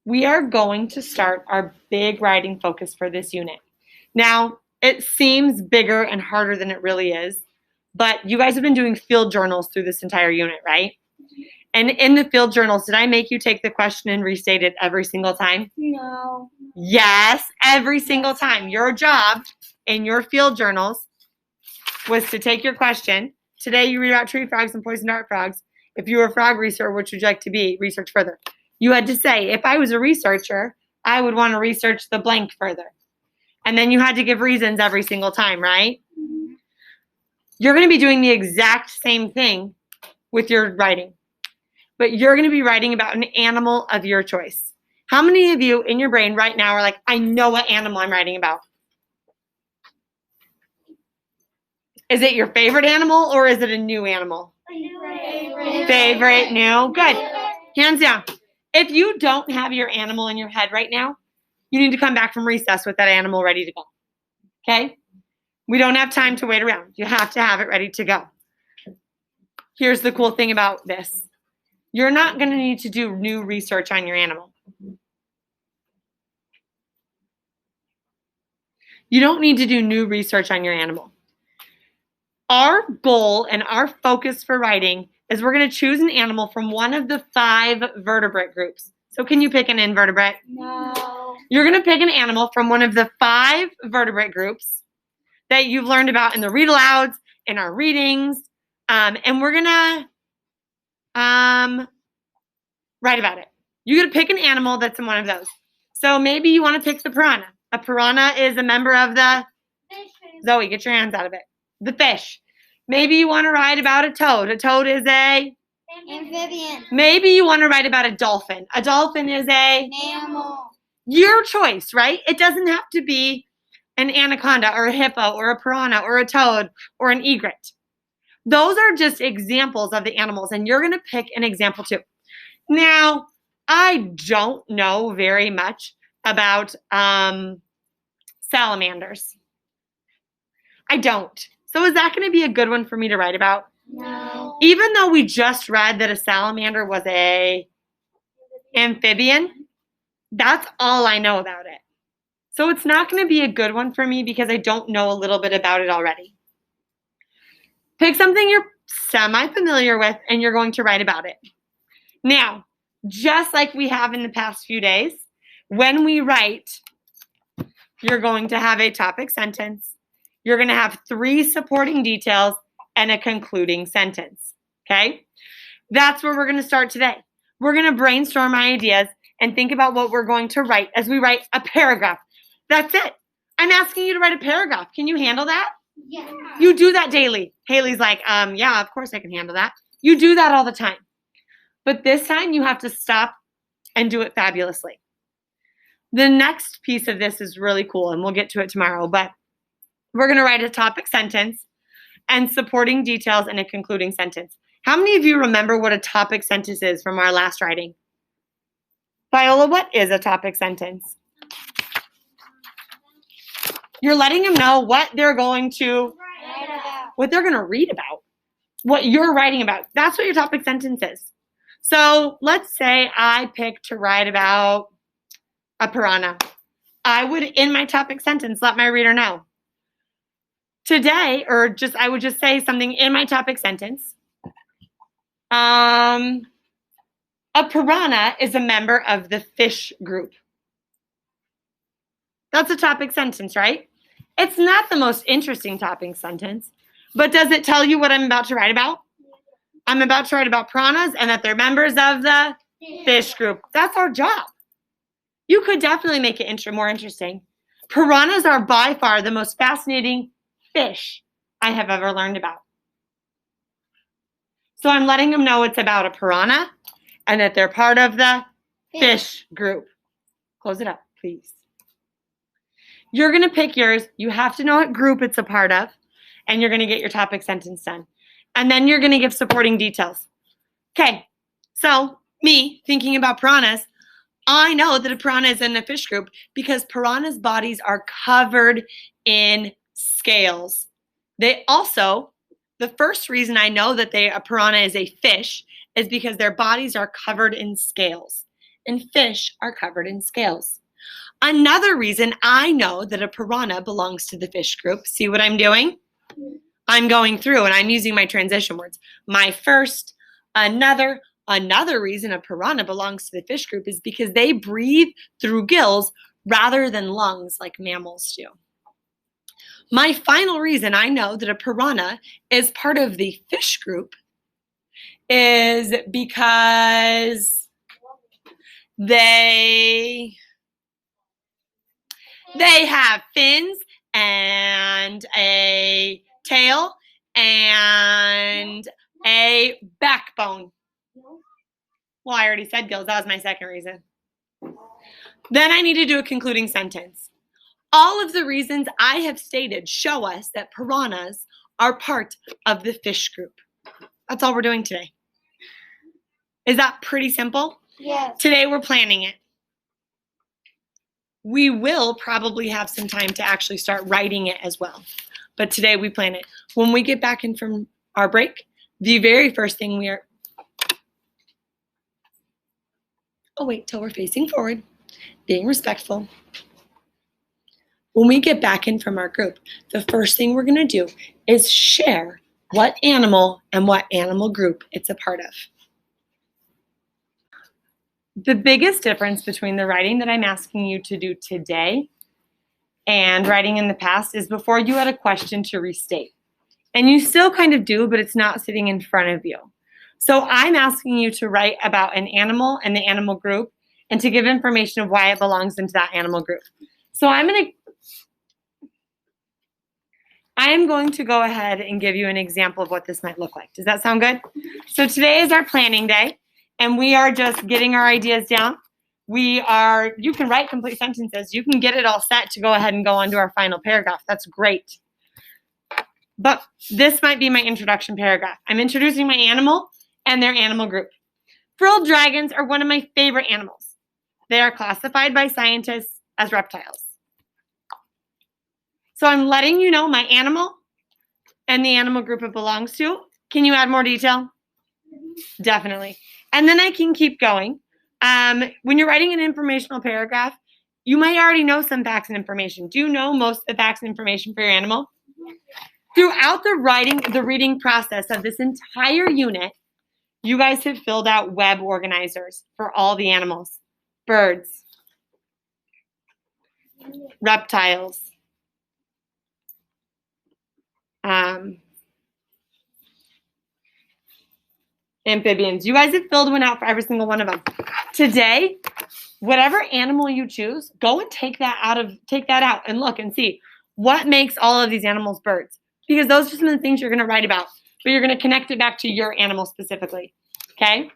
we are going to start our big writing focus for this unit. Now, it seems bigger and harder than it really is, but you guys have been doing field journals through this entire unit, right? And in the field journals, did I make you take the question and restate it every single time? No. Yes, every single time. Your job in your field journals was to take your question. Today you read about tree frogs and poison dart frogs. If you were a frog researcher, which would you like to be? Research further. You had to say, if I was a researcher, I would want to research the blank further. And then you had to give reasons every single time, right? Mm-hmm. You're going to be doing the exact same thing with your writing. But you're going to be writing about an animal of your choice. How many of you in your brain right now are like, I know what animal I'm writing about? Is it your favorite animal or is it a new animal? Favorite, new, good. Hands down. If you don't have your animal in your head right now, you need to come back from recess with that animal ready to go. Okay? We don't have time to wait around. You have to have it ready to go. Here's the cool thing about this. You're not going to need to do new research on your animal. You don't need to do new research on your animal. Our goal and our focus for writing is we're going to choose an animal from one of the 5 vertebrate groups. So can you pick an invertebrate? No. You're going to pick an animal from one of the 5 vertebrate groups that you've learned about in the read alouds, in our readings, and we're going to write about it. You're going to pick an animal that's in one of those. So maybe you want to pick the piranha. A piranha is a member of the Fish. Zoe, get your hands out of it. The fish. Maybe you want to write about a toad. A toad is a Amphibian. Maybe you want to write about a dolphin. A dolphin is a Mammal. your choice, right? It doesn't have to be an anaconda or a hippo or a piranha or a toad or an egret. Those are just examples of the animals, and you're going to pick an example too. Now, I don't know very much about salamanders. I don't. So is that going to be a good one for me to write about? No. Even though we just read that a salamander was a amphibian, that's all I know about it. So it's not going to be a good one for me because I don't know a little bit about it already. Pick something you're semi-familiar with and you're going to write about it. Now, just like we have in the past few days, when we write, you're going to have a topic sentence. You're going to have 3 supporting details and a concluding sentence, okay? That's where we're going to start today. We're going to brainstorm ideas and think about what we're going to write as we write a paragraph. That's it. I'm asking you to write a paragraph. Can you handle that? Yeah. You do that daily. Haley's like, yeah, of course I can handle that. You do that all the time. But this time you have to stop and do it fabulously. The next piece of this is really cool, and we'll get to it tomorrow, but we're going to write a topic sentence and supporting details and a concluding sentence. How many of you remember what a topic sentence is from our last writing? Viola, what is a topic sentence? You're letting them know what they're going to, what they're going to read about, what you're writing about. That's what your topic sentence is. So let's say I pick to write about a piranha. I would, in my topic sentence, let my reader know. Today, I would just say something in my topic sentence. A piranha is a member of the fish group. That's a topic sentence, right? It's not the most interesting topic sentence, but does it tell you what I'm about to write about? I'm about to write about piranhas and that they're members of the fish group. That's our job. You could definitely make it more interesting. Piranhas are by far the most fascinating fish I have ever learned about. So I'm letting them know it's about a piranha and that they're part of the fish group. Close it up, please. You're going to pick yours. You have to know what group it's a part of, and you're going to get your topic sentence done. And then you're going to give supporting details. Okay, so me thinking about piranhas, I know that a piranha is in a fish group because piranhas' bodies are covered in scales. They also, the first reason I know that a piranha is a fish is because their bodies are covered in scales. and fish are covered in scales. Another reason I know that a piranha belongs to the fish group, see what I'm doing? I'm going through and I'm using my transition words. My first, another reason a piranha belongs to the fish group is because they breathe through gills rather than lungs like mammals do. My final reason I know that a piranha is part of the fish group is because they have fins and a tail and a backbone. Well, I already said gills. That was my second reason. Then I need to do a concluding sentence. All of the reasons I have stated show us that piranhas are part of the fish group. That's all we're doing today. Is that pretty simple? Yes. Today we're planning it. We will probably have some time to actually start writing it as well. But today we plan it. When we get back in from our break, the very first thing wait till we're facing forward, being respectful. When we get back in from our group, the first thing we're going to do is share what animal and what animal group it's a part of. The biggest difference between the writing that I'm asking you to do today and writing in the past is before you had a question to restate. And you still kind of do, but it's not sitting in front of you. So I'm asking you to write about an animal and the animal group and to give information of why it belongs into that animal group. So I am going to go ahead and give you an example of what this might look like. Does that sound good? So today is our planning day, and we are just getting our ideas down. You can write complete sentences. You can get it all set to go ahead and go on to our final paragraph. That's great. But this might be my introduction paragraph. I'm introducing my animal and their animal group. Frilled dragons are one of my favorite animals. They are classified by scientists as reptiles. So I'm letting you know my animal and the animal group it belongs to. Can you add more detail? Definitely. And then I can keep going. When you're writing an informational paragraph, you might already know some facts and information. Do you know most of the facts and information for your animal? Throughout the reading process of this entire unit, you guys have filled out web organizers for all the animals. Birds, reptiles, amphibians. You guys have filled one out for every single one of them. Today, whatever animal you choose, go and take that out and look and see what makes all of these animals birds. Because those are some of the things you're going to write about, but you're going to connect it back to your animal specifically. Okay?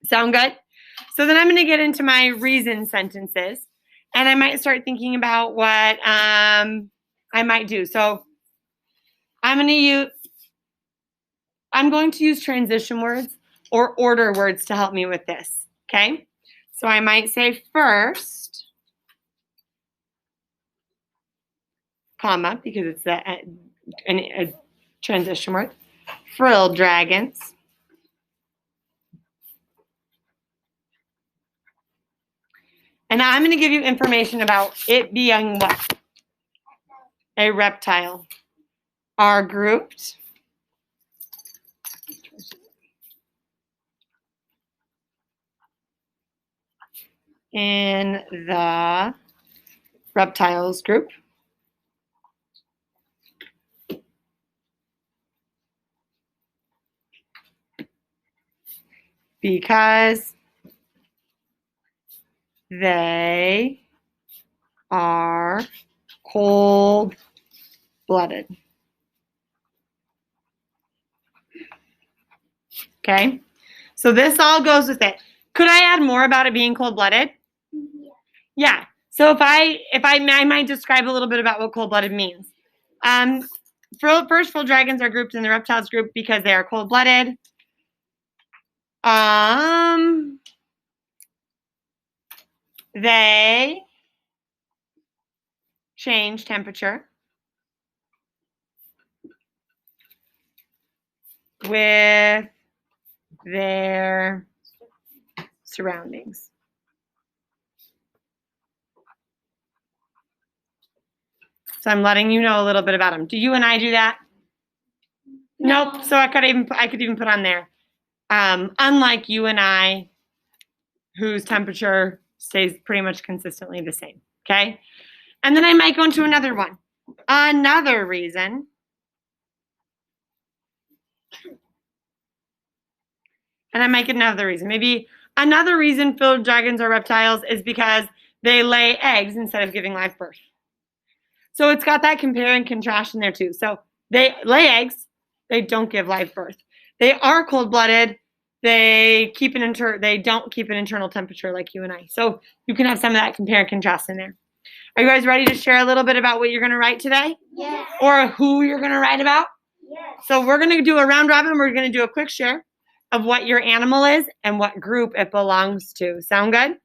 Sound good? So then I'm going to get into my reason sentences, and I might start thinking about what I might do. So I'm going to use transition words or order words to help me with this. Okay? So I might say first, comma, because it's a transition word, frilled dragons. And now I'm going to give you information about it being what? A reptile. Are grouped in the reptiles group. Because they are cold-blooded. Okay, so this all goes with it. Could I add more about it being cold-blooded? Yeah. So I might describe a little bit about what cold-blooded means. Frilled dragons are grouped in the reptiles group because they are cold-blooded. They change temperature with their surroundings. So I'm letting you know a little bit about them. Do you and I do that? Nope. So I could even put on there. Unlike you and I, whose temperature stays pretty much consistently the same. Okay. And then I might go into another one. Another reason. And I might get another reason. Maybe another reason field dragons are reptiles is because they lay eggs instead of giving live birth. So it's got that compare and contrast in there too. So they lay eggs, they don't give live birth. They are cold-blooded. They don't keep an internal temperature like you and I. So you can have some of that compare and contrast in there. Are you guys ready to share a little bit about what you're going to write today? Yes. Or who you're going to write about? Yes. So we're going to do a round robin. We're going to do a quick share of what your animal is and what group it belongs to. Sound good?